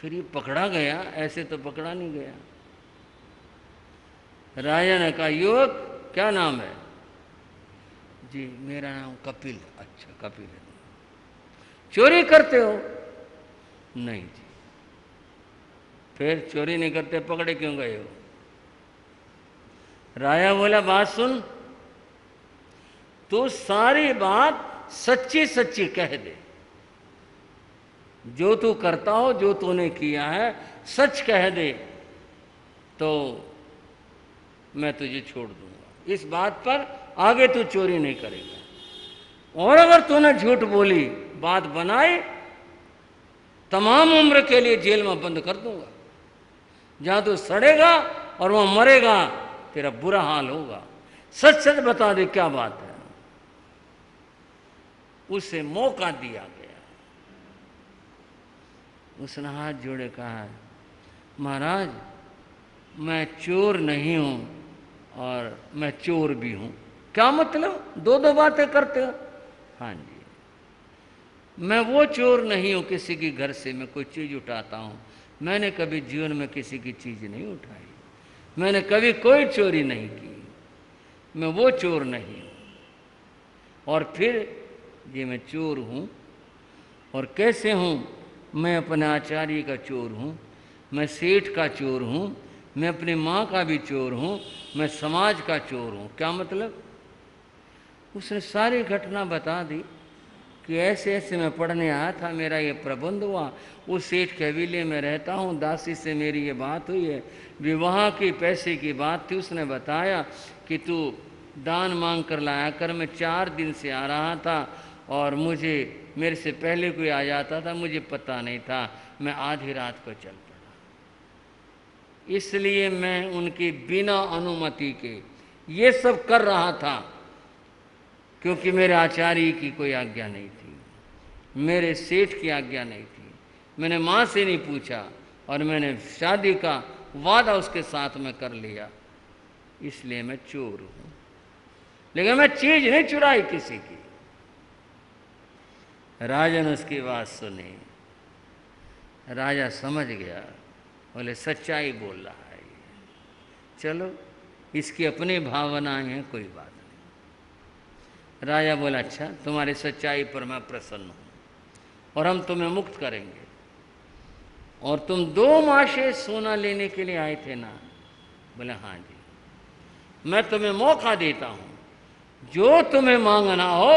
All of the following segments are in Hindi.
फिर ये पकड़ा गया, ऐसे तो पकड़ा नहीं गया। राजा ने कहा, युवक क्या नाम है? जी मेरा नाम कपिल। अच्छा कपिल है। चोरी करते हो? नहीं जी। फिर चोरी नहीं करते, पकड़े क्यों गए हो? राजा बोला, बात सुन, तू सारी बात सच्ची सच्ची कह दे। जो तू करता हो, जो तूने किया है, सच कह दे तो मैं तुझे छोड़ दूंगा। इस बात पर आगे तू चोरी नहीं करेगा। और अगर तूने झूठ बोली, बात बनाई, तमाम उम्र के लिए जेल में बंद कर दूंगा। जहां तू सड़ेगा और वहां मरेगा, तेरा बुरा हाल होगा। सच सच बता दे क्या बात है। उसे मौका दिया गया। उसने हाथ जोड़े कहा, महाराज मैं चोर नहीं हूं और मैं चोर भी हूं। क्या मतलब? दो दो बातें करते हो? हाँ जी, मैं वो चोर नहीं हूं किसी के घर से मैं कोई चीज उठाता हूं। मैंने कभी जीवन में किसी की चीज नहीं उठाई, मैंने कभी कोई चोरी नहीं की, मैं वो चोर नहीं हूं। और फिर ये मैं चोर हूं, और कैसे हूं? मैं अपने आचार्य का चोर हूं, मैं सेठ का चोर हूं, मैं अपनी माँ का भी चोर हूं, मैं समाज का चोर हूं। क्या मतलब? उसने सारी घटना बता दी कि ऐसे ऐसे मैं पढ़ने आया था, मेरा ये प्रबंध हुआ, उस सेठ के हवेली में रहता हूँ, दासी से मेरी ये बात हुई है, विवाह की पैसे की बात थी। उसने बताया कि तू दान मांग कर लाया कर। मैं 4 दिन से आ रहा था और मुझे मेरे से पहले कोई आ जाता था, मुझे पता नहीं था, मैं आधी रात को चल पड़ा। इसलिए मैं उनकी बिना अनुमति के ये सब कर रहा था, क्योंकि मेरे आचार्य की कोई आज्ञा नहीं थी, मेरे सेठ की आज्ञा नहीं थी। मैंने माँ से नहीं पूछा और मैंने शादी का वादा उसके साथ में कर लिया। इसलिए मैं चोर हूं, लेकिन मैं चीज नहीं चुराई किसी की। राजा ने उसकी बात सुनी। राजा समझ गया, बोले सच्चाई बोल रहा है ये, चलो इसकी अपनी भावनाएं हैं, कोई बात नहीं। राजा बोला, अच्छा तुम्हारी सच्चाई पर मैं प्रसन्न हूं और हम तुम्हें मुक्त करेंगे। और तुम 2 मासे सोना लेने के लिए आए थे ना? बोले हाँ जी। मैं तुम्हें मौका देता हूं, जो तुम्हें मांगना हो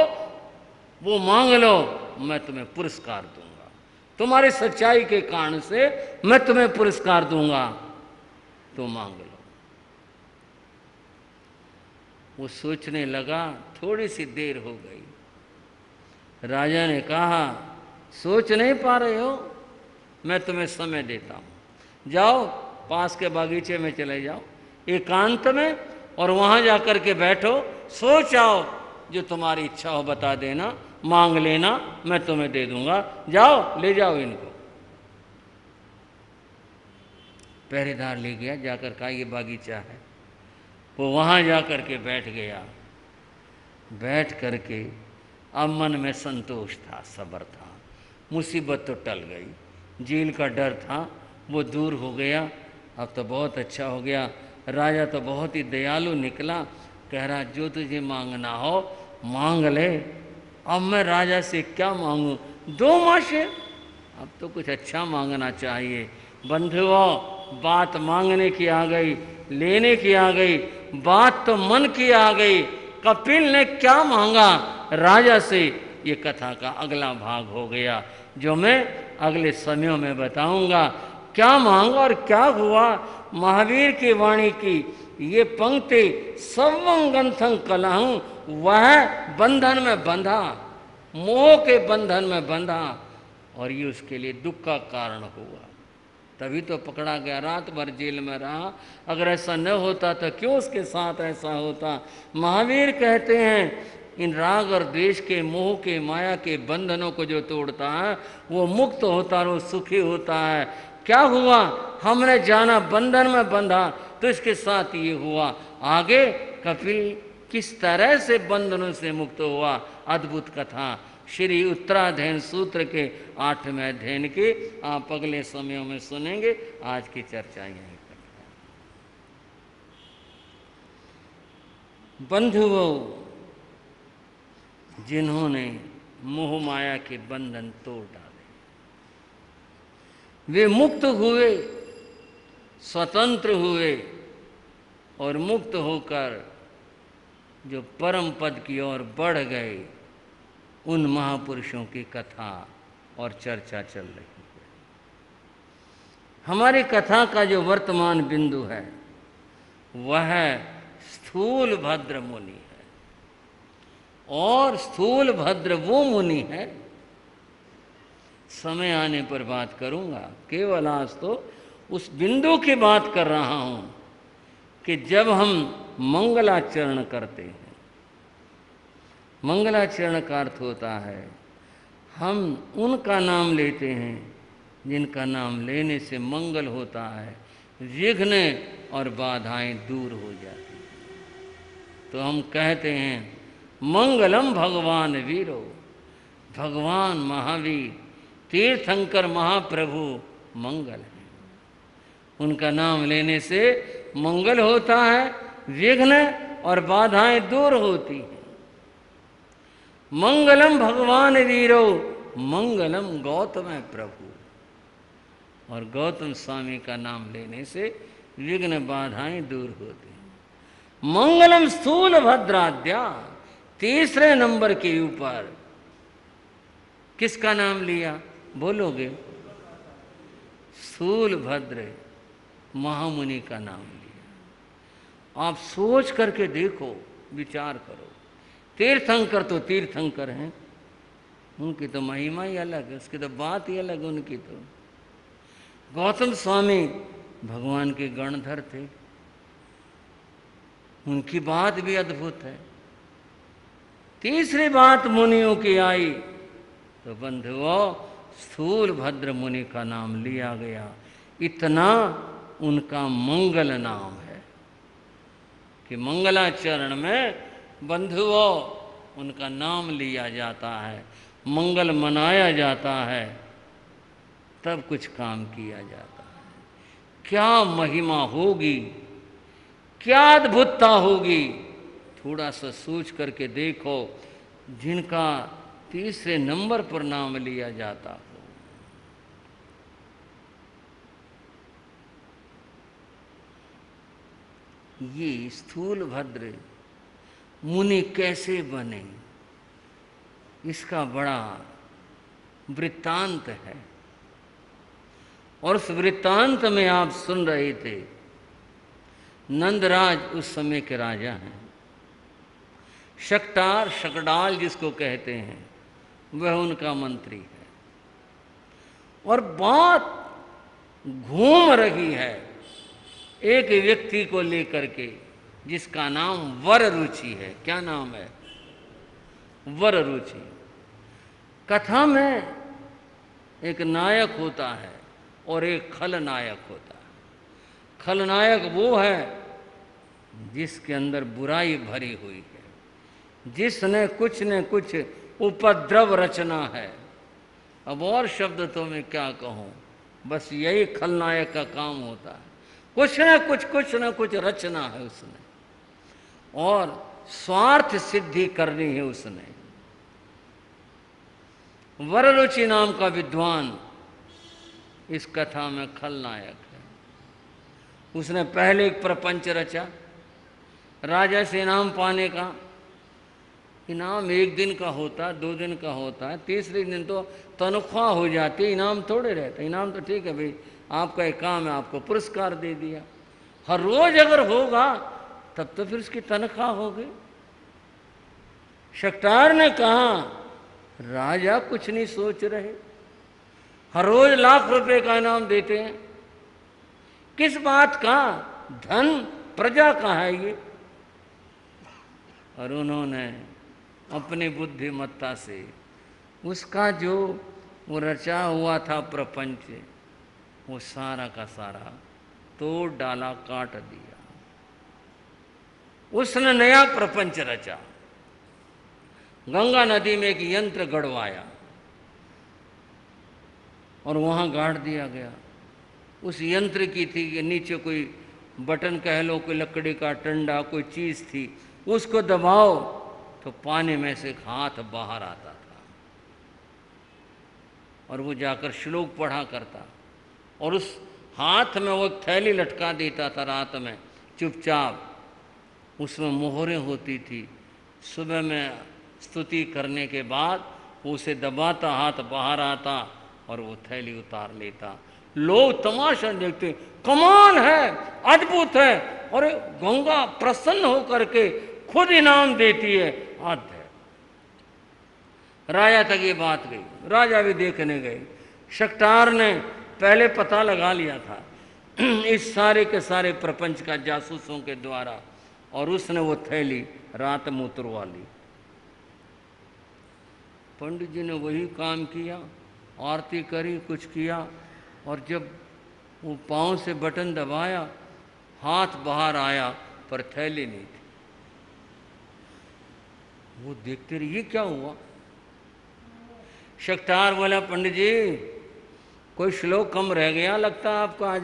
वो मांग लो, मैं तुम्हें पुरस्कार दूंगा। तुम्हारी सच्चाई के कारण से मैं तुम्हें पुरस्कार दूंगा, तो मांग लो। वो सोचने लगा, थोड़ी सी देर हो गई। राजा ने कहा, सोच नहीं पा रहे हो? मैं तुम्हें समय देता हूं, जाओ पास के बागीचे में चले जाओ एकांत में, और वहां जाकर के बैठो, सोच आओ, जो तुम्हारी इच्छा हो बता देना, मांग लेना, मैं तुम्हें दे दूंगा। जाओ ले जाओ इनको। पहरेदार ले गया, जाकर कहा ये बागीचा है। वो वहां जाकर के बैठ गया। बैठ करके अब मन में संतोष था, सब्र था, मुसीबत तो टल गई, जेल का डर था वो दूर हो गया। अब तो बहुत अच्छा हो गया। राजा तो बहुत ही दयालु निकला, कह रहा जो तुझे मांगना हो मांग ले। अब मैं राजा से क्या मांगूं? 2 मासे। अब तो कुछ अच्छा मांगना चाहिए। बंधुओं, बात मांगने की आ गई, लेने की आ गई, बात तो मन की आ गई। कपिल ने क्या मांगा राजा से, ये कथा का अगला भाग हो गया, जो मैं अगले समयों में बताऊंगा। क्या मांगा और क्या हुआ? महावीर की वाणी की ये पंक्ति, सर्वं ग्रंथं कलहं, वह बंधन में बंधा, मोह के बंधन में बंधा, और ये उसके लिए दुख का कारण हुआ। तभी तो पकड़ा गया, रात भर जेल में रहा। अगर ऐसा न होता तो क्यों उसके साथ ऐसा होता? महावीर कहते हैं, इन राग और द्वेष के, मोह के, माया के बंधनों को जो तोड़ता है वो मुक्त होता है, वो सुखी होता है। क्या हुआ? हमने जाना बंधन में बंधा तो इसके साथ ये हुआ। आगे कपिल किस तरह से बंधनों से मुक्त हुआ, अद्भुत कथा श्री उत्तराध्ययन सूत्र के 8वें अध्ययन की आप अगले समयों में सुनेंगे। आज की चर्चा यहीं तक है। बंधुओं, जिन्होंने मोह माया के बंधन तोड़ डाले, वे मुक्त हुए, स्वतंत्र हुए और मुक्त होकर जो परम पद की ओर बढ़ गए, उन महापुरुषों की कथा और चर्चा चल रही है। हमारी कथा का जो वर्तमान बिंदु है वह स्थूल भद्र मुनि है, और स्थूल भद्र वो मुनि है, समय आने पर बात करूंगा, केवल आज तो उस बिंदु की बात कर रहा हूं कि जब हम मंगलाचरण करते हैं, मंगलाचरण का अर्थ होता है हम उनका नाम लेते हैं जिनका नाम लेने से मंगल होता है, विघ्न और बाधाएं दूर हो जाती हैं। तो हम कहते हैं मंगलम भगवान वीरो, भगवान महावीर तीर्थंकर महाप्रभु मंगल है। उनका नाम लेने से मंगल होता है, विघ्न और बाधाएं दूर होती हैं। मंगलम भगवान वीरो, मंगलम गौतम प्रभु, और गौतम स्वामी का नाम लेने से विघ्न बाधाएं दूर होती हैं। मंगलम स्थूल भद्राद्या, तीसरे नंबर के ऊपर किसका नाम लिया बोलोगे? स्थूल भद्र महामुनि का नाम लिया। आप सोच करके देखो, विचार करो। तीर्थंकर तो तीर्थंकर हैं, उनकी तो महिमा ही अलग है, उसकी तो बात ही अलग है उनकी तो। गौतम स्वामी भगवान के गणधर थे, उनकी बात भी अद्भुत है। तीसरी बात मुनियों की आई तो बंधुओं स्थूल भद्र मुनि का नाम लिया गया। इतना उनका मंगल नाम है कि मंगलाचरण में बंधुओं उनका नाम लिया जाता है, मंगल मनाया जाता है, तब कुछ काम किया जाता है। क्या महिमा होगी, क्या अद्भुतता होगी, थोड़ा सा सोच करके देखो। जिनका तीसरे नंबर पर नाम लिया जाता हो, ये स्थूल भद्र मुनि कैसे बने, इसका बड़ा वृत्तांत है। और उस वृत्तांत में आप सुन रहे थे, नंदराज उस समय के राजा हैं, शकटार शकडाल जिसको कहते हैं वह उनका मंत्री है, और बात घूम रही है एक व्यक्ति को लेकर के जिसका नाम वर रुचि है। क्या नाम है? वर रुचि। कथा में एक नायक होता है और एक खलनायक होता है। खलनायक वो है जिसके अंदर बुराई भरी हुई है, जिसने कुछ न कुछ उपद्रव रचना है। अब और शब्द तो मैं क्या कहूँ, बस यही खलनायक का काम होता है। कुछ न कुछ रचना है उसने, और स्वार्थ सिद्धि करनी है उसने। वररुचि नाम का विद्वान इस कथा में खलनायक है। उसने पहले एक प्रपंच रचा, राजा से इनाम पाने का। इनाम 1 दिन का होता, 2 दिन का होता है, तीसरे दिन तो तनख्वाह हो जाती, इनाम थोड़े रहता। इनाम तो ठीक है भाई, आपका एक काम है, आपको पुरस्कार दे दिया। हर रोज अगर होगा तब तो फिर उसकी तनख्वाह होगी। शकटार ने कहा राजा कुछ नहीं सोच रहे, हर रोज लाख रुपए का इनाम देते हैं, किस बात का? धन प्रजा का है ये। और उन्होंने अपनी बुद्धिमत्ता से उसका जो वो रचा हुआ था प्रपंच, वो सारा का सारा तोड़ डाला, काट दिया। उसने नया प्रपंच रचा। गंगा नदी में एक यंत्र गड़वाया और वहाँ गाड़ दिया गया। उस यंत्र की थी कि नीचे कोई बटन कह लो, कोई लकड़ी का डंडा, कोई चीज़ थी, उसको दबाओ तो पानी में से एक हाथ बाहर आता था और वो जाकर श्लोक पढ़ा करता। और उस हाथ में वो थैली लटका देता था रात में चुपचाप, उसमें मोहरें होती थी। सुबह में स्तुति करने के बाद उसे दबाता, हाथ बाहर आता और वो थैली उतार लेता। लोग तमाशा देखते, कमाल है, अद्भुत है, और गंगा प्रसन्न होकर के खुद इनाम देती है। हद है। राजा तक ये बात गई, राजा भी देखने गए। शक्टार ने पहले पता लगा लिया था इस सारे के सारे प्रपंच का जासूसों के द्वारा, और उसने वो थैली रात में उतरवा ली। पंडित जी ने वही काम किया, आरती करी, कुछ किया, और जब वो पाँव से बटन दबाया, हाथ बाहर आया पर थैली नहीं थी। वो देखते रहे, ये क्या हुआ। शक्टार बोला, पंडित जी कोई श्लोक कम रह गया लगता आपका, आज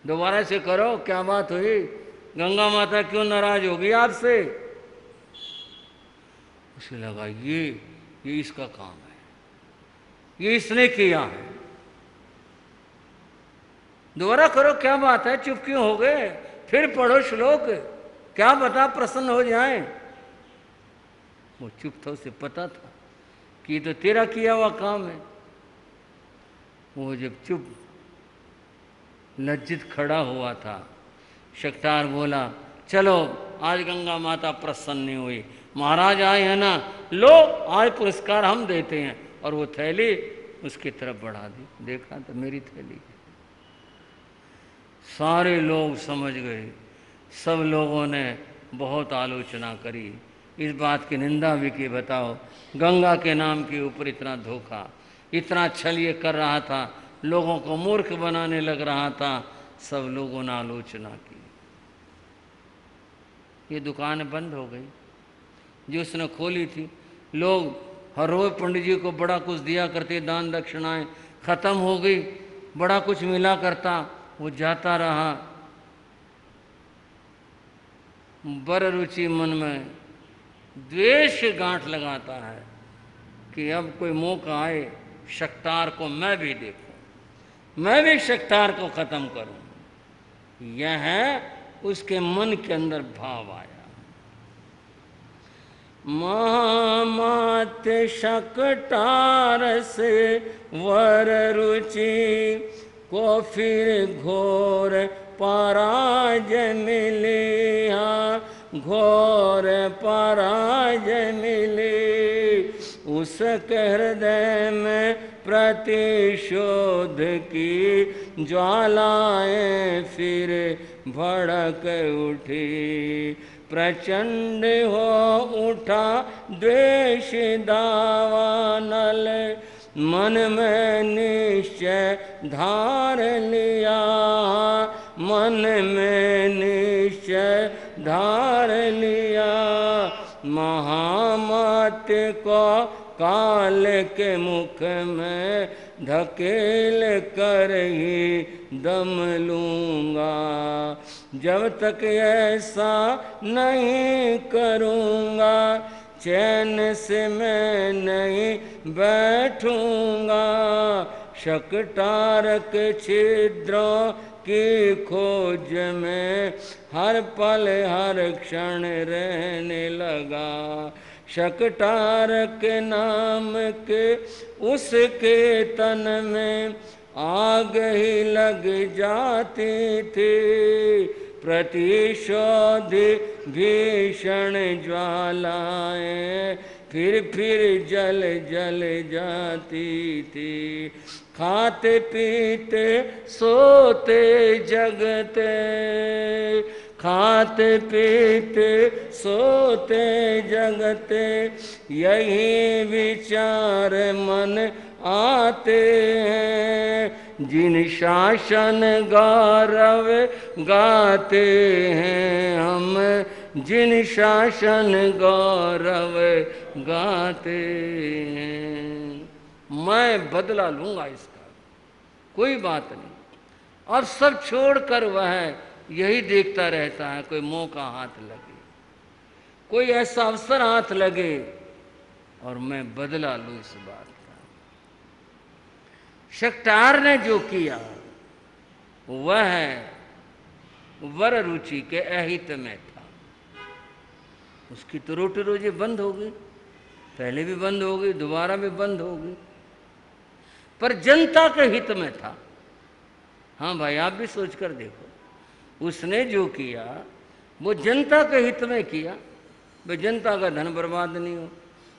दोबारा से करो, क्या बात हुई, गंगा माता क्यों नाराज होगी आपसे। उसे लगा ये इसका काम है, ये इसने किया है, दोबारा करो, क्या बात है, चुप क्यों हो गए, फिर पढ़ो श्लोक, क्या बता प्रसन्न हो जाए। वो चुप था, उसे पता था कि ये तो तेरा किया हुआ काम है। वो जब चुप लज्जित खड़ा हुआ था, शक्टार बोला, चलो आज गंगा माता प्रसन्न नहीं हुई, महाराज आए हैं ना, लो आज पुरस्कार हम देते हैं। और वो थैली उसकी तरफ बढ़ा दी, देखा तो मेरी थैली है। सारे लोग समझ गए, सब लोगों ने बहुत आलोचना करी, इस बात की निंदा भी की, बताओ गंगा के नाम के ऊपर इतना धोखा, इतना छल ये कर रहा था, लोगों को मूर्ख बनाने लग रहा था। सब लोगों ने आलोचना की। ये दुकान बंद हो गई जो उसने खोली थी। लोग हर रोज पंडित जी को बड़ा कुछ दिया करते, दान दक्षिणाएं, खत्म हो गई। बड़ा कुछ मिला करता, वो जाता रहा। बर रुचि मन में द्वेष गांठ लगाता है कि अब कोई मौका आए, शक्टार को मैं भी देखूं, मैं भी शक्टार को खत्म करूं। यह उसके मन के अंदर भाव आया। महामात शक्टार से वर रुचि को फिर घोर पराजय मिलिया, घोर पराजय मिली। उसके हृदय में प्रतिशोध की ज्वालाएं फिर भड़क उठी। प्रचंड हो उठा द्वेष दावानल, मन में निश्चय धार लिया, मन में निश्चय धार लिया। महामात को काल के मुख में धकेल कर ही दम लूँगा। जब तक ऐसा नहीं करूँगा, चैन से मैं नहीं बैठूँगा। शक्टार के छिद्रों की खोज में हर पल हर क्षण रहने लगा। शक्टार के नाम के उसके तन में आग ही लग जाती थी। प्रतिशोध भीषण ज्वालाएं फिर जल जल जाती थी। खाते पीते सोते जगते, खाते पीते सोते जगते, यही विचार मन आते हैं। जिन शासन गौरव गाते हैं हम, जिन शासन गौरव गाते हैं। मैं बदला लूंगा इसका, कोई बात नहीं। और सब छोड़कर वह यही देखता रहता है कोई मौका हाथ लगे, कोई ऐसा अवसर हाथ लगे और मैं बदला लूं इस बात का। शक्टार ने जो किया वह वर रुचि के अहित में था। उसकी तो रोटी रोजी बंद हो गई, पहले भी बंद हो गई, दोबारा भी बंद हो गई, पर जनता के हित में था। हाँ भाई, आप भी सोचकर देखो, उसने जो किया वो जनता के हित में किया, भाई जनता का धन बर्बाद नहीं हो।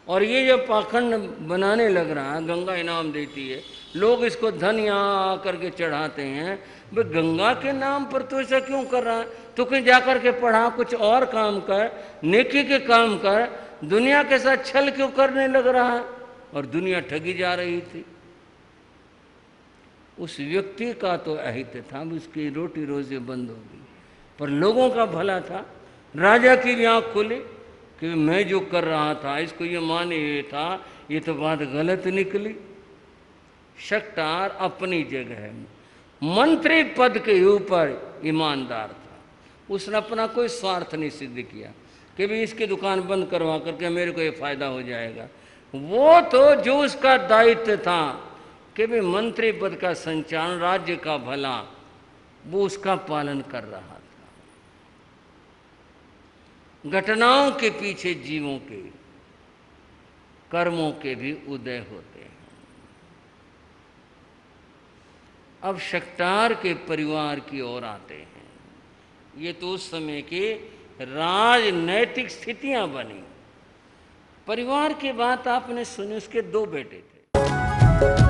और ये जो पाखंड बनाने लग रहा है, गंगा इनाम देती है, लोग इसको धन यहाँ आकर के चढ़ाते हैं, भाई गंगा के नाम पर तो ऐसा क्यों कर रहा है? तो कहीं जाकर के पढ़ा, कुछ और काम कर, नेकी के काम कर, दुनिया के साथ छल क्यों करने लग रहा है? और दुनिया ठगी जा रही थी। उस व्यक्ति का तो अहित था, उसकी रोटी रोजी बंद हो गई, पर लोगों का भला था। राजा की भी आँख खुली कि मैं जो कर रहा था इसको ये माने ये था, ये तो बात गलत निकली। शक्टार अपनी जगह मंत्री पद के ऊपर ईमानदार था। उसने अपना कोई स्वार्थ नहीं सिद्ध किया कि भी इसकी दुकान बंद करवा करके मेरे को ये फायदा हो जाएगा। वो तो जो उसका दायित्व था कि भी मंत्री पद का संचालन, राज्य का भला, वो उसका पालन कर रहा था। घटनाओं के पीछे जीवों के कर्मों के भी उदय होते हैं। अब शक्टार के परिवार की ओर आते हैं। ये तो उस समय की राजनैतिक स्थितियां बनी। परिवार की बात आपने सुनी, उसके 2 बेटे थे।